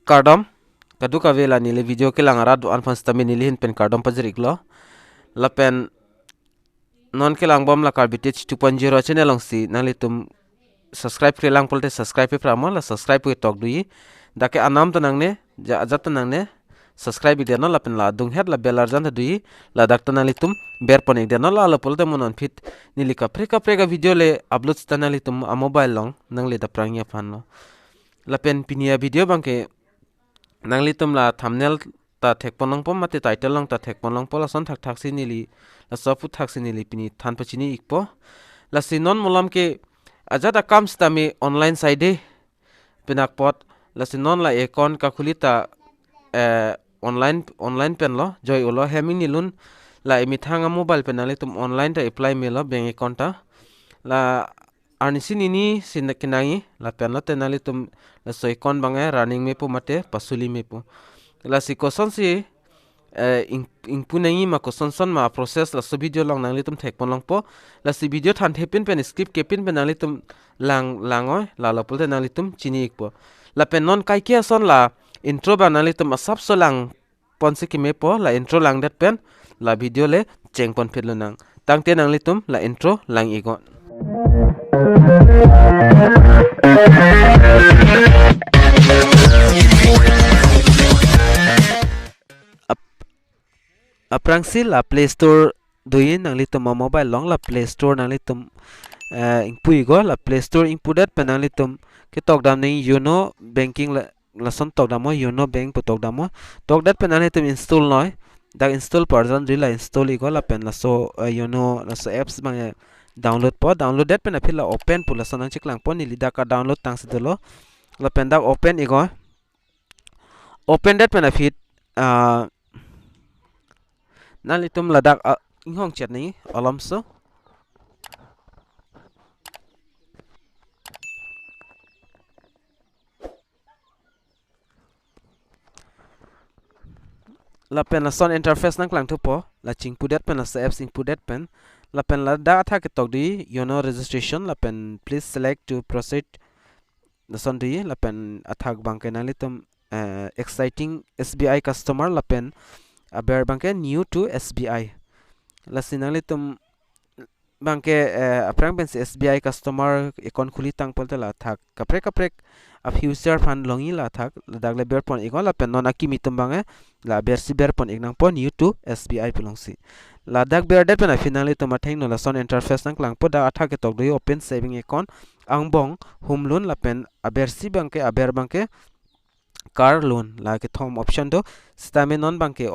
Kardom kadu kavela nili video ke langara do anfan stami nili hin pen Kardom pajerik lo la pen non ke lang bom la Karbi 2.0 channel long si nali tum subscribe ke lang polte subscribe pe pramo la subscribe pe tok dui dake anam tanang ne jat tanang ne subscribe dia no la pen la dung head la belar jan dui la dak tanali tum ber ponik dia no la polte monon fit nili ka pre video le upload tanali tum a mobile long nang le da prangya fan lo la pen pinia video bangke nang li tum la thumbnail ta thek ponong pom mate title long ta thek ponong pola son thak si nili la sofu thak si nili pini than pachini ikpo la sinon mulam ke ajada kam stami online side pinak pot la sinon la account ka khulita online pen lo joy ulo heming nilun la emi thanga mobile penali tum online ta apply me lo bank account ta la arnisin ini sinakinangi la pen lo tenali tum la so account bangai running me pu mate pasuli me pu la si koson si ingpunangi ma koson son ma process la so video long nang litum thek pon long po la si video than thepin pen script kepin pen nang litum langoi la pulte nang litum chini ik po la pen non kai kia son la intro ba nang litum asap so lang pon si ki me po la intro lang dat pen la video le cheng pon phet lo nang tang te nang litum la intro lang igo aprangsi la Play Store doin nang litum mobile long la Play Store nang litum ingpui go la Play Store ingpudat penang litum kitok dam nei YONO banking la son tok damo YONO bank putok damo tok dat penang litum install noi dak install version rila install igo la pen la so YONO la so apps bang download po download dat pen apil la open pula sonang chiklang po ni lida ka download tang sidolo la pen dak open igo open dat pen afit nalitum ladak inghong chat ni alam so la pen la son interface nang klang thupo la chingpudet pen la sa apps ingpudet pen la pen la da tha ke tok di YONO registration la pen please select to proceed la son di la pen athak bangke nalitum exciting SBI customer la pen aber bangke new to SBI la sinalitum bangke aprang pen SBI customer account khuli tang polte la thak kaprek a future fund longi la thak dagle ber pon ikon la pen non akimitum bange la ber si ber pon iknang pon new to SBI pelongsi la dak ber dat pen finally to matheng no la son interface nang klang po da atha ke tok doi open saving account angbong home loan la pen aber si bangke aber bangke car loan la ke thom option do stame non bangke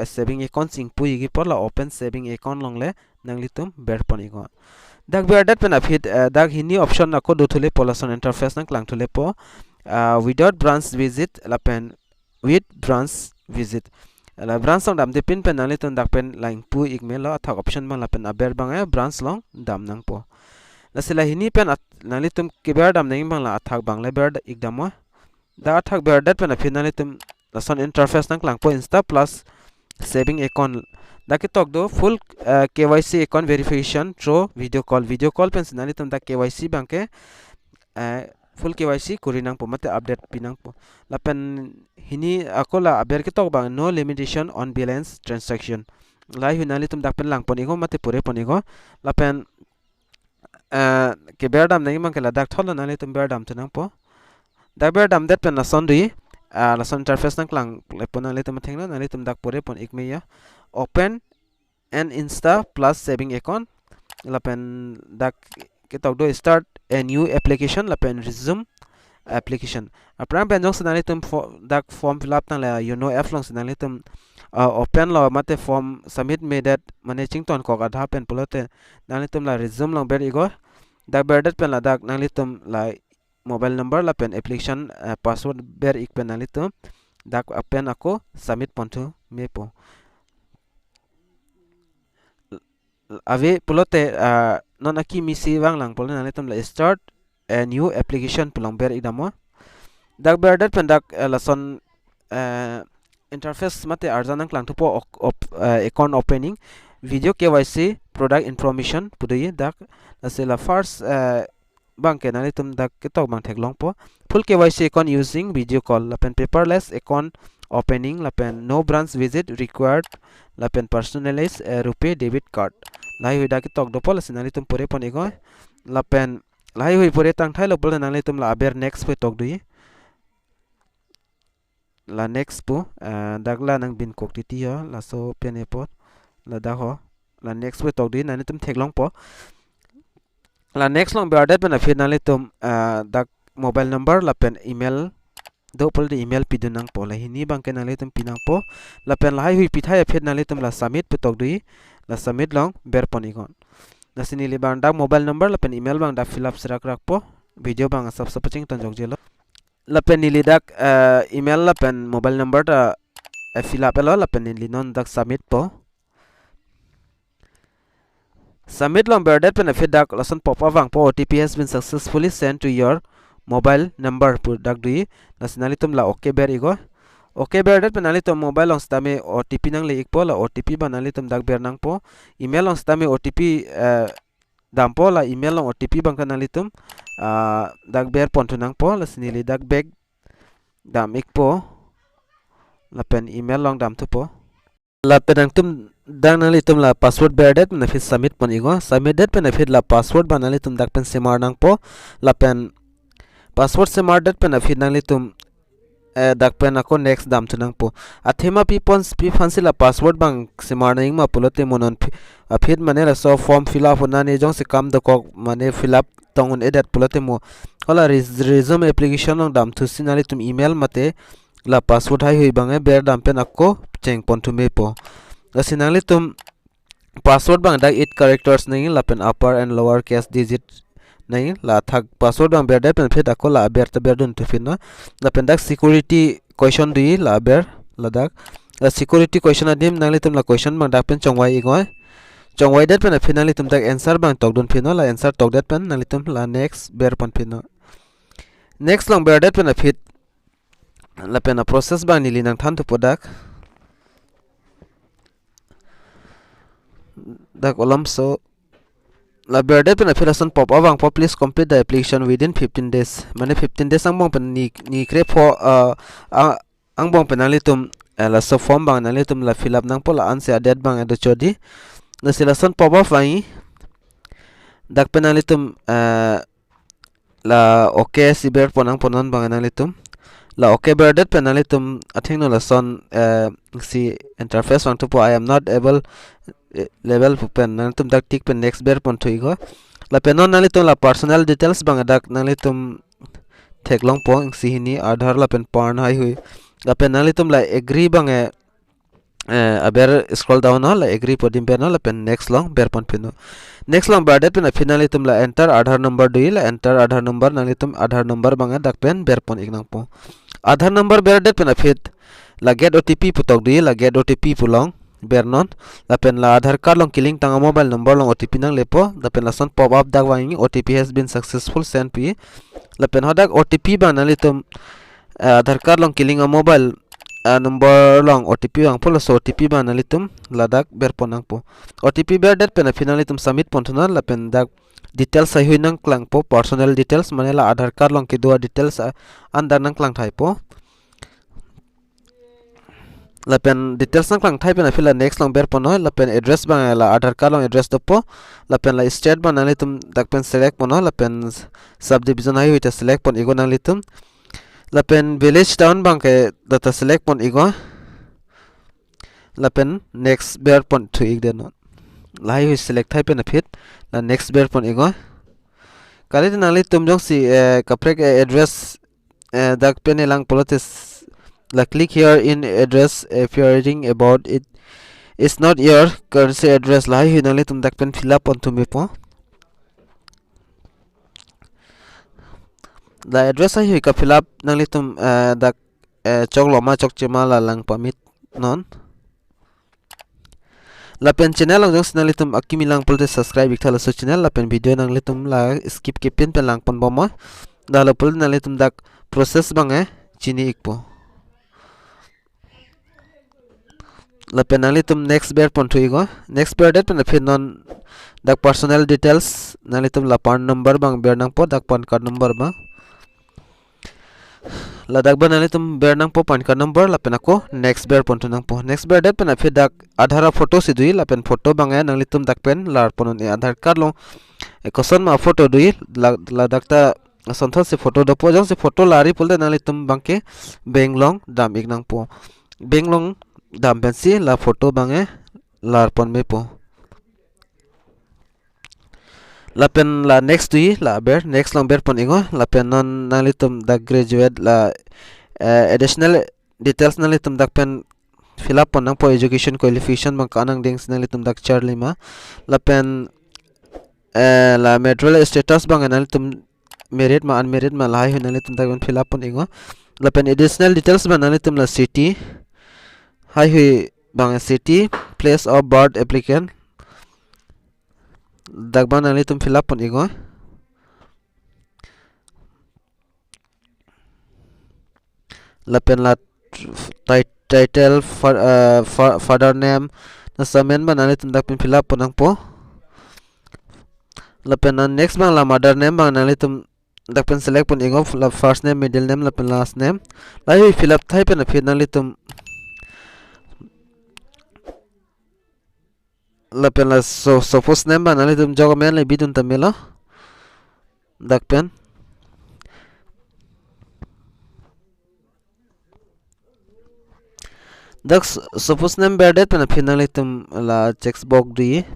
saving account sing pui gi por la open saving account long le nang litum ber pon ikon dak ber dat pen afit dak hini option na ko do thule polation interface nang klang thule po without branch visit la pen with branch visit la branch song dam de pin pen nang litum dak pen line pu ikmel la thak option man la pen aber bang branch long dam nang po la sila hini pen nang litum ke ber dam nang bang la thak bang le ber ikdamo da thak ber dat pen afit nang litum la son interface nang klang po insta plus saving account daki tok do full KYC account verification through video call pen sinali tum da KYC bangke full KYC kurinang po mate update pinang po la pen hini akola aber ki tok bang no limitation on balance transaction lai hinali tum dak pen lang poni go mate pure poni go la pen ke berdam nai mang ke la dak thol nali tum berdam tunang po dak berdam dat pen la sondui la son interface nang klang lepon nali tum thengna nali tum dak pure pon ikmeya open and insta plus saving account la pen dak ketok do start a new application la pen resume application apram pen jong sanali tum dak form fill up tang la YONO app long sanali tum open lo mate form submit me that managing ton ko adha pen pulote nali tum la resume long ber igo dak ber dat pen la dak nali tum la mobile number la pen application password ber ik pen nali tum dak pen ako submit pontu mepo ave pulote non aki misi wang lang pulon nalitum la start a new application pulong ber idamo dak ber dat pen dak la son interface mate arjanang klang tupo account opening video KYC product information pudoi dak la first bang ke nali tum dak ke tok bang thek long po full KYC account using video call lapen paperless account opening lapen no branch visit required lapen personalized rupee debit card lai hui dak ke tok do pol sinali tum pore pon ego lapen lai hui pore tang thai lo pol nali tum la aber next pe tok dui la next po dak la nang bin kok ti ti ho la so pen e pot la da ho la next pe tok dui nani tum thek long po la next long beardet pen afir nali tum dak mobile number la pen email do pol di email pidun nang po la hini bang ke nali tum pinang po la pen la hai hui pithai afir nali tum la submit pe tok dui la submit long ber pon igon la sini li bang dak mobile number la pen email bang dak fill up serak rak po video bang sab sab paching tan jok jelo la pen nili dak email la pen mobile number ta fill up elo la pen nili non dak submit po submit long beardet pen afir dak lason pop up wang po OTP has been successfully sent to your mobile number pu dak dui nasinali tum la okay ber igo okay beardet pen nali tum mobile long stame OTP nang le ikpo la OTP banali tum dak ber nang po email long stame OTP dam po la email long OTP bang kanali tum dak ber pon tu nang po la sinili dak bag dam ikpo la pen email long dam tu po la pen ang tum dang nali tum la password beardet na fit submit pon igo submit det pen fit la password banali tum dak pen semar nang po la pen password semar det pen fit nali tum dak pen ako next dam tu nang po athema pi fansi la password bang semar nang ma pulote monon fit mane la so form fill up na ne jong se kam da kok mane fill up tongun edit pulote mo hola resume application long dam tu sinali tum email mate la password hai hui bang ber dam pen akko cheng pon tu me po la sinali tum password bang dak 8 characters nang la pen upper and lower case digit nang la thak password bang ber pen phet akko la ber ta ber dun tu fin na la pen dak security question dui la ber la dak security question adim nang li tum la question bang dak pen chongwai igoi chongwai det pen finally tum dak answer bang tok dun phino la answer tok det pen nang li tum la next ber pon phino next long ber det pen fit la pen process bang nili nang than tu podak dak olam so la beardet pen application pop up ang please complete the application within 15 days mane 15 days ang bong pen ni kre pho ang bong pen ali tum la so form bang ali tum la fill up nang pola an se adet bang ado chodi na selection pop up ai dak pen ali tum la okay si ber ponang ponon bang ali tum la okay beardet pen ali tum athing no la son si interface wang tu po I am not able level pen nang tum dak tik pen next ber pon thoi go la pen non nali tum la personal details bang dak nali tum theklong po si hini aadhar la pen pan hai hui la pen nali tum la agree bang aber scroll down no la agree podim pen no la pen next long ber pon pino next long ber det pen finally tum la enter aadhar number dui la enter aadhar number nali tum aadhar number bang dak pen ber pon ignang po aadhar number ber det pen fit la get OTP putok dui la get OTP pulong bernon la pen la aadhar card long killing tanga mobile number long OTP nang lepo la pen la son pop up dak wangi OTP has been successful sent pi la pen hodak OTP bang nali tum aadhar card long killing a mobile number long OTP bang polo so OTP bang nali tum la dak ber ponang po OTP ber det pen finally tum submit pon thuna la pen dak details sai hui nang klang po personal details mane la aadhar card long ki dua details andar nang klang thai po la pen details nang klang thai pen afila next long ber pono la pen address bang la aadhar card long address do po la pen la state bang nali tum dak pen select pono la pen subdivision hai hui ta select pon igo nali tum la pen village town bang ke data select pon igo la pen next ber pon thu ig den la hai hui select thai pen fit la next ber pon igo kali nali tum jong si kaprek address dak pen elang polotes la click here in address if you are reading about it is not your currency address la hi nali tum dak pen fill up on to me po la address hi ka fill up nali tum dak chok loma chok chema la lang pamit non la pen channel lang jong nali tum akimi lang polte subscribe ikhala so channel la pen video nang le tum la skip ke pen lang pon boma da la pol nali tum dak process bang chini ikpo la pen nang li tum next bear pon thui go next bear det pen phin non dak personal details nang li tum la pan number bang bear nang po dak pan card number ba la dak ban nang li tum bear nang po pan card number la pen ako next bear pon tu nang po next bear det pen phi dak aadhar photo si dui la pen photo bang nang li tum dak pen lar pon e aadhar card long e koson ma photo dui la dak ta sonthol se photo do po jong se photo lari pul de nang li tum bang ke beng long dam ik nang po beng long dam pen si la photo bang e lar pon me po la pen la next dui la ber next long ber pon ingo la pen non nang li tum dak graduate la additional details nang li tum dak pen fill up pon nang po education qualification bang kanang ding nang li tum dak char lima la pen la marital status bang nang li tum married ma unmarried ma lai hu nang li tum dak pen fill up pon ingo la pen additional details bang nang li tum la city hai hui bang city place of birth applicant dak bang nang li tum fill up pon ingo la pen la title father name na samen bang nang li tum dak pen fill up pon nang po la pen next bang la mother name bang nang li tum dak pen select pon ingo la first name middle name la pen last name la hui fill up thai pen phi nang li tum la pen la suppose name bang nang li tum jog men le bidun tamelo dak pen dak suppose name ber det pen phi nang li tum la check box dui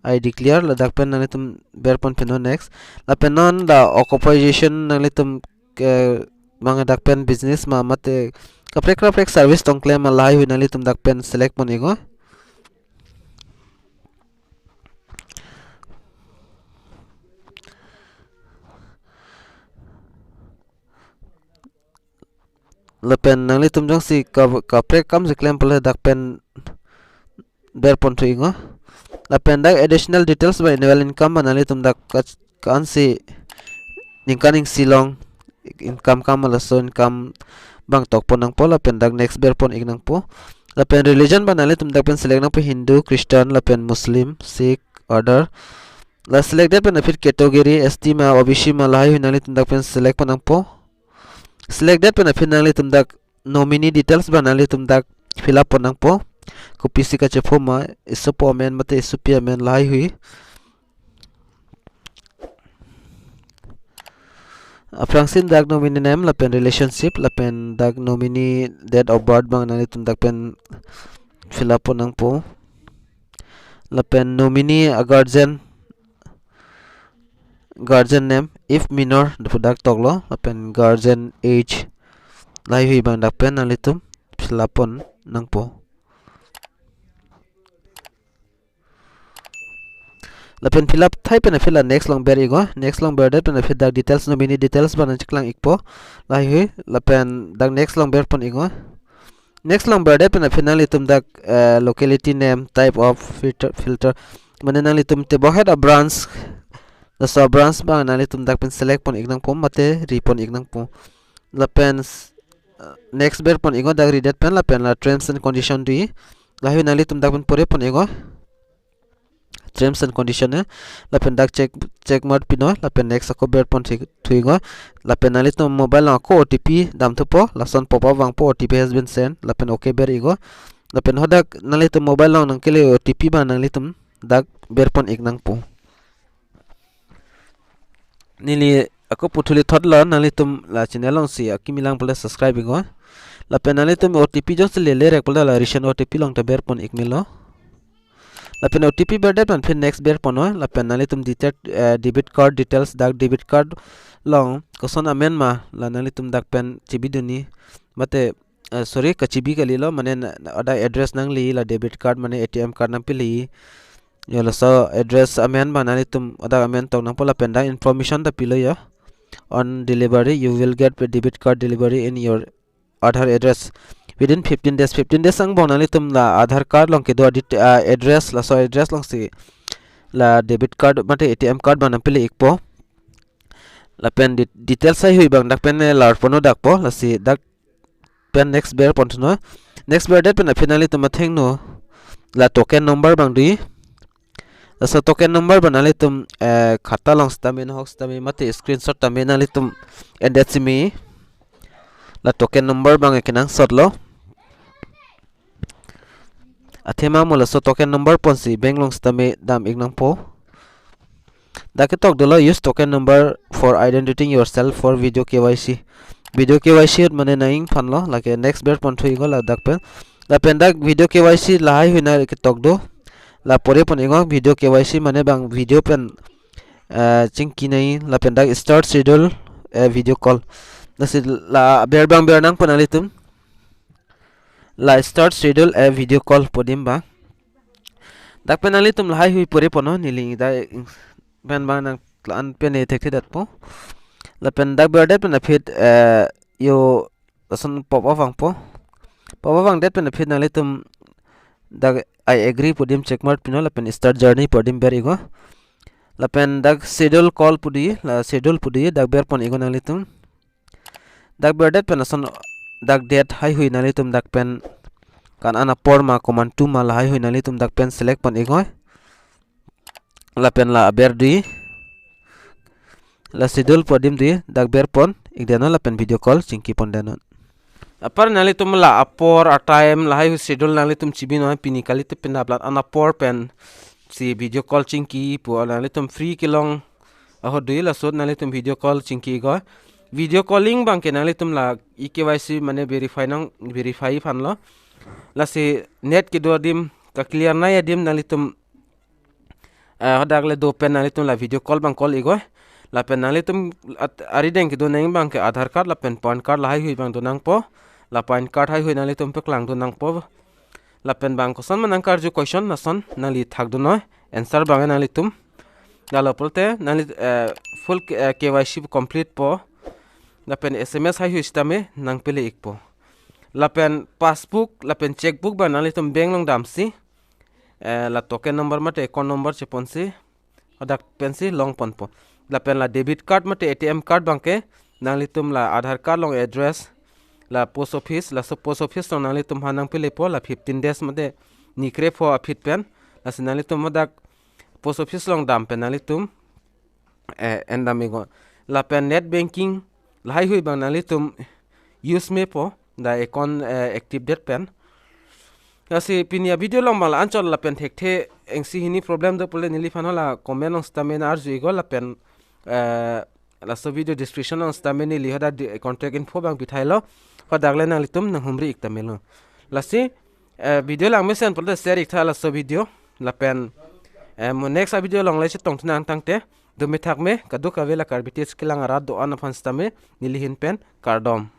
I declare la dak pen nang li tum ber pon pin next la pen non la occupation nang li tum mga dak pen business ma mate kaprek service tong claim ma lai hu nang li tum dak pen select pon ingo la pen nang li tum jong si kaprek kam si claim pole dak pen ber pon tu ingo la pen dak additional details by annual income nang li tum dak kan si ningkaning silong income kam la so income bang tok pon nang po la pen dak next ber pon ik nang po la pen religion ba nang li tum dak pen select nang po Hindu Christian la pen Muslim Sikh other la select det pen fit category ST ma OBC ma lai hu nang li tum dak pen select pon nang po select that pen phin nang li tum dak nominee details ba nang li tum dak fill up pon nang po ko PC ka che ma isu po men mate isu pia men lai hui Frangsin dak nominee name la pen relationship la pen dak nominee date of birth bang nang li tum dak pen fill up pon nang po la pen nominee a guardian name if minor the product toglo la pen guardian age lai hui bang dak pen nang li tum fill up pon nang po la pen fill up thai pen fill next long ber igo next long ber det pen fill dak details nominee details ban chiklang ikpo lai hui la pen dak next long ber pon igo next long ber det pen fill nang li tum dak locality name type of filter mane nang li tum te bohet a branch la so branch bang nang li tum dak pen select pon ik nang po mate repon ik nang po la pen next ber pon igo dak read pen la pen la terms and condition di la hui nang li tum dak pen pore pon igo terms and condition la pen dak check mod pino la pen next ako ber pon thuigo la pen nang li tum mobile na ko OTP dam thu po la son pop up wang po OTP has been sent la pen okay ber igo la pen hodak nang li tum mobile nang kele OTP ba nang li tum dak ber pon ik nang po nili ako puthuli thodla nang li tum la channel long si akimilang pole subscribe igo la pen nang li tum OTP just le rek pole la recent OTP long ta ber pon ik milo la pen OTP ber det pan fin next ber pon la pen nang li tum debit card details dak debit card long koson amen ma la nang li tum dak pen chibi duni mate sorry ka chibi ka lilo mane ada address nang li la debit card mane ATM card nang pili yola so address amen ba nang li tum ada amen tong nang pola pen dak information da pilo ya on delivery you will get a debit card delivery in your Aadhaar address within 15 days ang bon nang li tum la Aadhaar card long ke do address la so address long si la debit card mate ATM card ba nang pili ikpo la pen details sai hui bang dak pen lar pono dak po la si dak pen next ber pon no next ber det pen a finally tum atheng no la token number bang di la so token number banali tum khata long stamin hox tami mate screenshot tami nali tum and that's me la token number bang ekenang sot lo athema mola so token number ponsi bank long stami dam ignang po dake tok dolo use token number for identifying yourself for video KYC mane naing phanlo lake next ber pon thui go la dakpen la pendak video KYC lahai huina ke tok do la pore pon ingo video KYC mane bang video pen chingki nai la pendak start schedule video call nasi la ber bang ber nang panali tum la start schedule video call podim ba dak penali tum lahai hui pore pono niling da ben bang nang an pen e thek dat po la pen dak ber det pen fit yo son pop awang po pop awang det pen fit nali tum dak I agree podim check mark pino la pen start journey podim ber igo la pen dak schedule call pudi la schedule pudi dak ber pon igo nali tum dak ber det pen son dak date hai hui nali tum dak pen kan ana por ma command 2 ma la hai hui nali tum dak pen select pon igo la pen la ber di la schedule podim di dak ber pon igdeno la pen video call chingki pon denon apar nali tum la apor a time la hai schedule nali tum chibi no pini kali te pen aplat ana por pen si video call chingki pu nali tum free kilong aho dui la sot nali tum video call chingki go video calling bang ke nali tum la KYC mane verify fan lo la si net ki do dim ka clear na ya dim nali tum hodak le do pen nali tum la video call bang call igo la pen nali tum ari deng ki do neng bang ke aadhar card la pen pan card la hai hui bang do nang po la pan card hai hui nali tum paklang do nang po la pen bang ko son manang kar ju question na son nali thak do no answer bang nali tum la polte nali full KYC complete po la pen SMS hai hui stame nang pele ik po la pen passbook la pen checkbook ba nali tum bank long dam si la token number mate account number che pon si odak pen si long pon po la pen la debit card mate ATM card bang ke nali tum la aadhar card long address la post office la so post office long nali tum hanang pele po la 15 days mate nikre po apit pen la sinali tum odak post office long dam pen nali tum endamigo la pen net banking la hai hui bang nali tum use me po da account active date pen kasi pinia video long mala anchol la pen thek the engsi hini problem do pole nili fan la comment on stamina arju go la pen la so video description on stamina li hoda contact info bang bithailo hodagle na litum na humri iktamelo la si video lang me sen pole share ikta la so video la pen mo next video long le che tong tnang tangte do me thak me kadu kavela Karbi tes kilang ara do an fan stame nili hin pen Kardom